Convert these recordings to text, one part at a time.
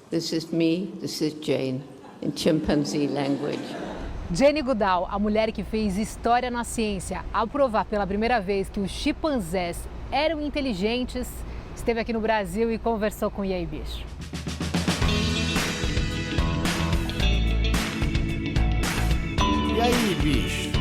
This is me, this is Jane, in chimpanzee language. Jane Goodall, a mulher que fez história na ciência ao provar pela primeira vez que os chimpanzés eram inteligentes, esteve aqui no Brasil e conversou com E aí, bicho. E aí, bicho?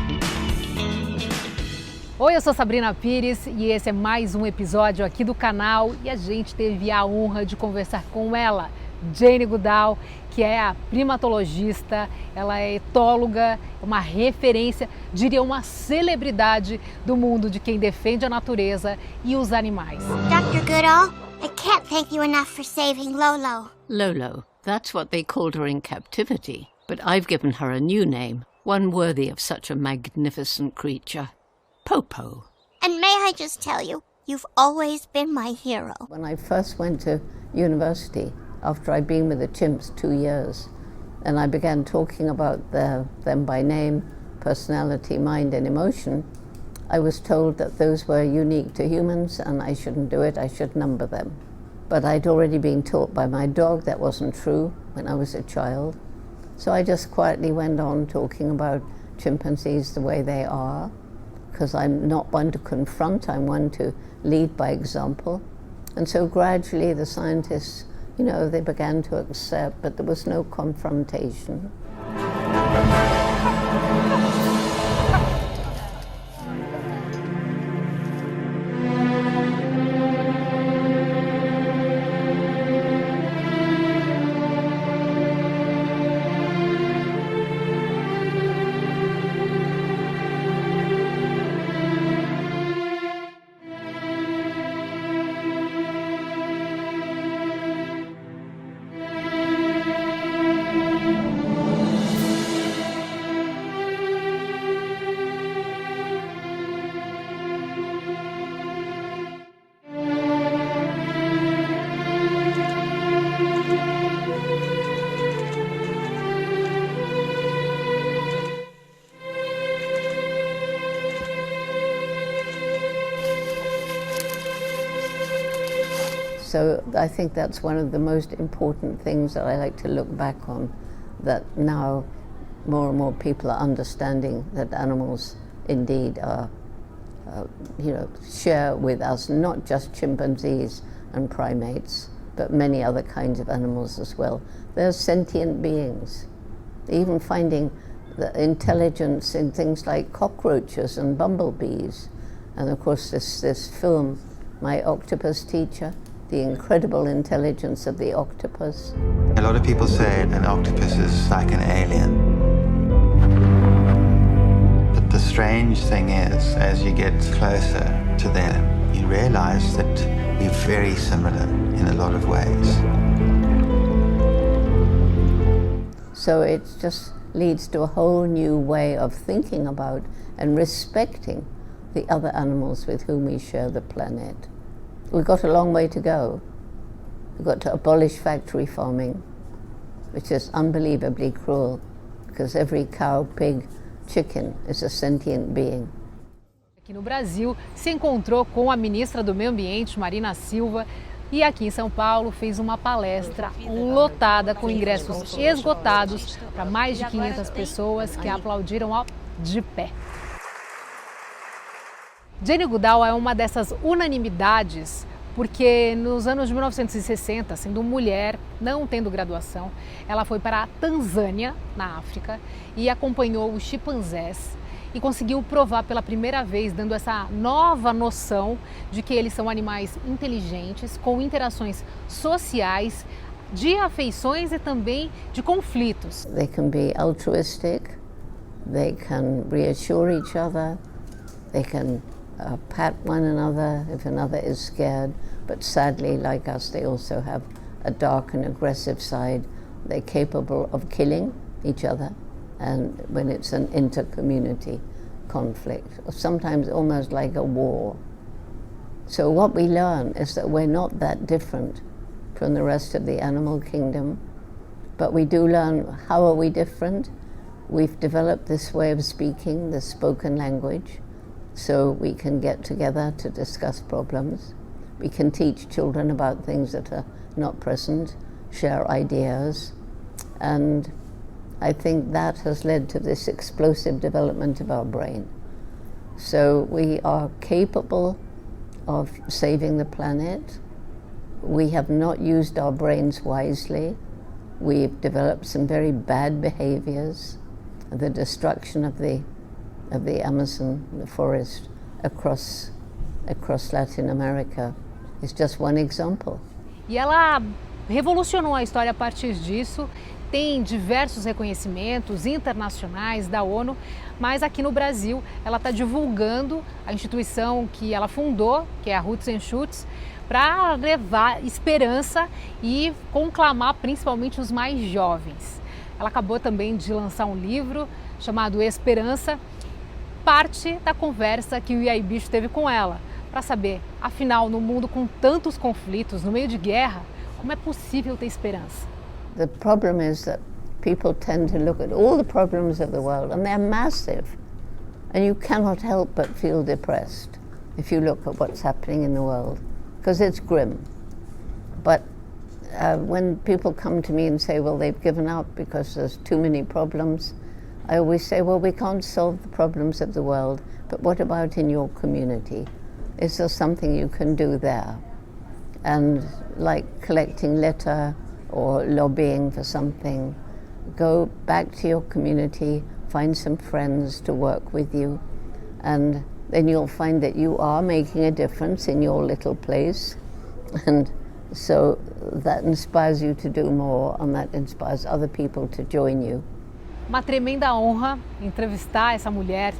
Oi, eu sou Sabrina Pires e esse é mais um episódio aqui do canal e a gente teve a honra de conversar com ela, Jane Goodall, que é a primatologista, ela é etóloga, uma referência, diria uma celebridade do mundo de quem defende a natureza e os animais. Dr. Goodall, I can't thank you enough for saving Lolo. Lolo, that's what they called her in captivity. But I've given her a new name, one worthy of such a magnificent creature. Popo. And may I just tell you, you've always been my hero. When I first went to university, after I'd been with the chimps 2 years, and I began talking about them by name, personality, mind, and emotion, I was told that those were unique to humans and I shouldn't do it, I should number them. But I'd already been taught by my dog that wasn't true when I was a child. So I just quietly went on talking about chimpanzees the way they are, because I'm not one to confront, I'm one to lead by example. And so gradually the scientists, they began to accept, but there was no confrontation. So I think that's one of the most important things that I like to look back on, that now more and more people are understanding that animals indeed are, share with us not just chimpanzees and primates, but many other kinds of animals as well. They're sentient beings. Even finding the intelligence in things like cockroaches and bumblebees. And of course this film, My Octopus Teacher, the incredible intelligence of the octopus. A lot of people say an octopus is like an alien. But the strange thing is, as you get closer to them, you realize that we're very similar in a lot of ways. So it just leads to a whole new way of thinking about and respecting the other animals with whom we share the planet. We've got a long way to go. We've got to abolish factory farming, which is unbelievably cruel, because every cow, pig, chicken is a sentient being. Aqui no Brasil, se encontrou com a ministra do Meio Ambiente, Marina Silva, e aqui em São Paulo fez uma palestra lotada com ingressos esgotados para mais de 500 pessoas que aplaudiram de pé. Jane Goodall é uma dessas unanimidades porque nos anos de 1960, sendo mulher, não tendo graduação, ela foi para a Tanzânia, na África, e acompanhou os chimpanzés e conseguiu provar pela primeira vez, dando essa nova noção de que eles são animais inteligentes, com interações sociais, de afeições e também de conflitos. They can be altruistic, they can reassure each other, they can pat one another if another is scared, but sadly, like us, they also have a dark and aggressive side. They're capable of killing each other, and when it's an inter-community conflict, or sometimes almost like a war. So what we learn is that we're not that different from the rest of the animal kingdom, but we do learn how are we different. We've developed this way of speaking, the spoken language, so we can get together to discuss problems. We can teach children about things that are not present, share ideas, and I think that has led to this explosive development of our brain. So we are capable of saving the planet. We have not used our brains wisely. We've developed some very bad behaviors. The destruction of the Amazon, the forest, across Latin America is just one example. E ela revolucionou a história a partir disso. Tem diversos reconhecimentos internacionais da ONU, mas aqui no Brasil ela está divulgando a instituição que ela fundou, que é a Roots and Shoots, para levar esperança e conclamar principalmente os mais jovens. Ela acabou também de lançar um livro chamado Esperança, parte da conversa que o E aí Bicho teve com ela, para saber, afinal, no mundo com tantos conflitos, no meio de guerra, como é possível ter esperança? The problem is that people tend to look at all the problems of the world, and they're massive, and you cannot help but feel depressed if you look at what's happening in the world, because it's grim. But when people come to me and say, well, they've given up because there's too many problems, I always say, well, we can't solve the problems of the world, but what about in your community? Is there something you can do there? And like collecting litter or lobbying for something, go back to your community, find some friends to work with you, and then you'll find that you are making a difference in your little place. And so that inspires you to do more, and that inspires other people to join you. Uma tremenda honra entrevistar essa mulher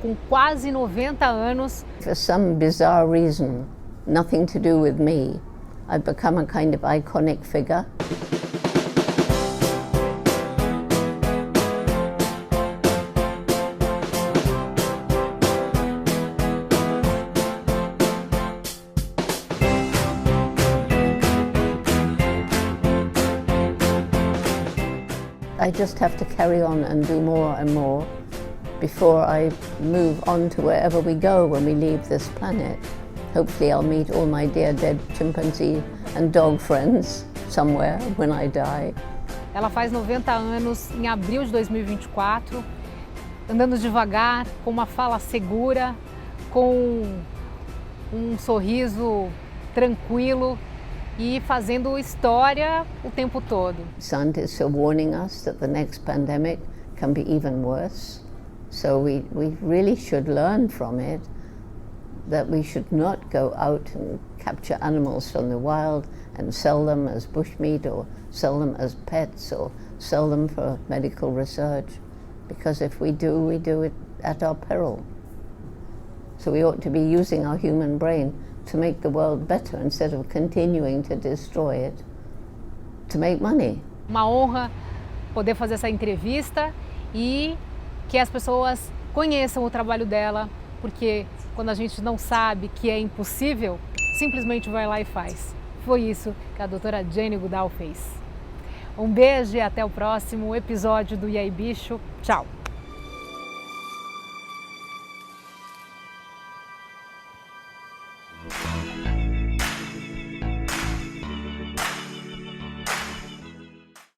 com quase 90 anos. For some bizarre reason, nothing to do with me, I've become a kind of iconic figure. I just have to carry on and do more and more before I move on to wherever we go when we leave this planet. Hopefully I'll meet all my dear dead chimpanzee and dog friends somewhere when I die. Ela faz 90 anos em abril de 2024, andando devagar, com uma fala segura, com um sorriso tranquilo e fazendo história o tempo todo. Scientists are warning us that the next pandemic can be even worse. So we really should learn from it that we should not go out and capture animals from the wild and sell them as bushmeat or sell them as pets or sell them for medical research. Because if we do it at our peril. So we ought to be using our human brain to make the world better instead of continuing to destroy it to make money. Uma honra poder fazer essa entrevista e que as pessoas conheçam o trabalho dela, porque quando a gente não sabe que é impossível, simplesmente vai lá e faz. Foi isso que a Dra Jane Goodall fez. Um beijo e até o próximo episódio do E aí Bicho. Tchau!